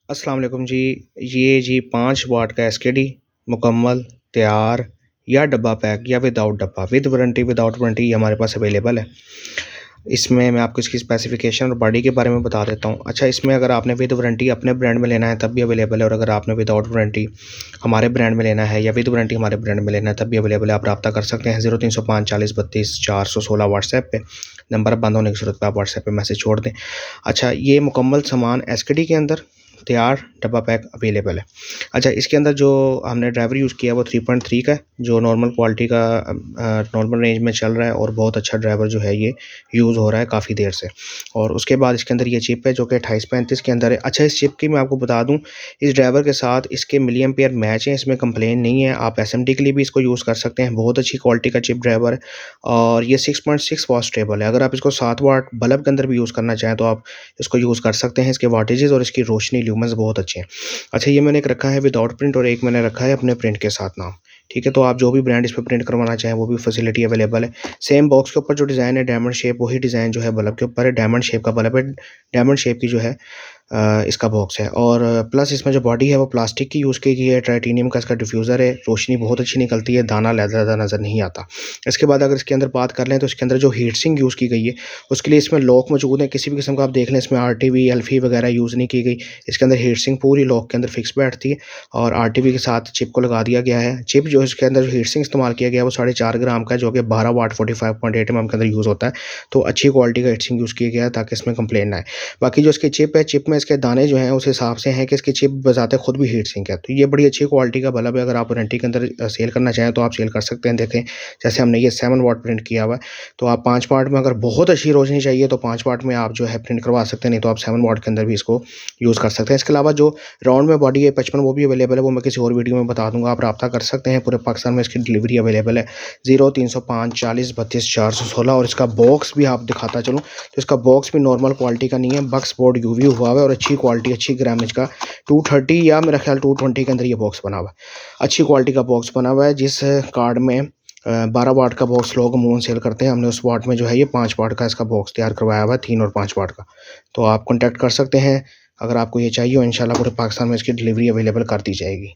अस्सलाम वालेकुम जी। ये जी 5 वाट का एसकेडी मुकम्मल, तैयार या डब्बा पैक या विदाउट डब्बा, विद वारंटी विदाउट वारंटी ये हमारे पास अवेलेबल है। इसमें मैं आपको इसकी स्पेसिफ़िकेशन और बॉडी के बारे में बता देता हूँ। अच्छा, इसमें अगर आपने विद वारंटी अपने ब्रांड में लेना है तब भी अवेलेबल है, और अगर आपने विदाउट वारंटी हमारे ब्रांड में लेना है या विद वारंटी हमारे ब्रांड में लेना है तब भी अवेलेबल है। आप रब्ता कर सकते हैं 0305 40 32 416 व्हाट्सएप पे। नंबर बंद होने की सूरत पे आप व्हाट्सएप पे मैसेज छोड़ दें। अच्छा, ये मुकम्मल सामान एसकेडी के अंदर तैयार डब्बा पैक अवेलेबल है। अच्छा, इसके अंदर जो हमने ड्राइवर यूज़ किया है वो 3.3 का है, जो नॉर्मल क्वालिटी का नॉर्मल रेंज में चल रहा है, और बहुत अच्छा ड्राइवर जो है ये यूज़ हो रहा है काफ़ी देर से। और उसके बाद इसके अंदर ये चिप है जो कि 2835 के अंदर है। अच्छा, इस चिप की मैं आपको बता दूँ, इस ड्राइवर के साथ इसके मिली एम्पेयर मैच हैं, इसमें कंप्लेन नहीं है। आप एसएमडी के लिए भी इसको यूज़ कर सकते हैं, बहुत अच्छी क्वालिटी का चिप ड्राइवर है। और ये 6.6 वाट स्टेबल है। अगर आप इसको 7 वाट बल्ब के अंदर भी यूज़ करना चाहें तो आप इसको यूज़ कर सकते हैं। इसके वाटेजेस और इसकी रोशनी ल्यूमेंस बहुत अच्छे हैं। अच्छा, ये मैंने एक रखा है विदाउट प्रिंट और एक मैंने रखा है अपने प्रिंट के साथ नाम। ठीक है, तो आप जो भी ब्रांड इस पे प्रिंट करवाना चाहें वो भी फैसिलिटी अवेलेबल है। सेम बॉक्स के ऊपर जो डिज़ाइन है डायमंड शेप, वही डिज़ाइन जो है बल्ब के ऊपर है, डायमंड शेप का बल्ब है, डायमंड शेप की जो है इसका बॉक्स है। और प्लस इसमें जो बॉडी है वो प्लास्टिक की यूज़ की गई है, टाइटेनियम का इसका डिफ्यूज़र है, रोशनी बहुत अच्छी निकलती है, दाना लहदा नज़र नहीं आता। इसके बाद अगर इसके अंदर बात कर लें तो इसके अंदर जो हीट सिंक यूज़ की गई है उसके लिए इसमें लॉक मौजूद है। किसी भी किस्म का आप देख लें, इसमें आरटीवी एल्फी वगैरह यूज़ नहीं की गई। इसके अंदर हीट सिंक पूरी लॉक के अंदर फिक्स बैठती है, और आरटीवी के साथ चिप को लगा दिया गया है। चिप जो इसके अंदर हीट सिंक इस्तेमाल किया गया है वो 4.5 ग्राम का है, जो कि 12 वाट 45.8 mm के अंदर यूज़ होता है। तो अच्छी क्वालिटी का हीट सिंक यूज़ किया गया है ताकि इसमें कंप्लेन ना आए। बाकी जो इसकी चिप है, चिप में इसके दाने जो हैं उस हिसाब से हैं कि इसकी चिप बजाते खुद भी हीट सिंक है। तो ये बड़ी अच्छी क्वालिटी का बल्ब है। अगर आप वारंटी के अंदर सेल करना चाहें तो आप सेल कर सकते हैं। देखें, जैसे हमने ये 7 वाट प्रिंट किया हुआ है, तो आप 5 वाट में अगर बहुत अच्छी रोशनी चाहिए तो 5 वाट में आप जो है प्रिंट करवा सकते हैं, नहीं तो आप 7 वाट के अंदर भी इसको यूज़ कर सकते हैं। इसके अलावा जो राउंड में बॉडी है 55, वो भी अवेलेबल है, वो मैं किसी और वीडियो में बता दूँगा। आप रब्ता कर सकते हैं, पूरे पाकिस्तान में इसकी डिलीवरी अवेलेबल है। 0305 40 32 416। और इसका बॉक्स भी आप दिखाता चलूँ तो इसका बॉक्स भी नॉर्मल क्वालिटी का नहीं है, बक्स बोर्ड यूवी हुआ हुआ है और अच्छी क्वालिटी, अच्छी ग्रामेज का 230 या मेरा ख्याल 220 के अंदर ये बॉक्स बना हुआ है। अच्छी क्वालिटी का बॉक्स बना हुआ है। जिस कार्ड में 12 वाट का बॉक्स लोग अमूमन सेल करते हैं, हमने उस वाट में जो है ये 5 वाट का इसका बॉक्स तैयार करवाया हुआ है, 3 और 5 वाट का। तो आप कॉन्टैक्ट कर सकते हैं अगर आपको ये चाहिए हो। इंशाल्लाह पूरे पाकिस्तान में इसकी डिलीवरी अवेलेबल कर दी जाएगी।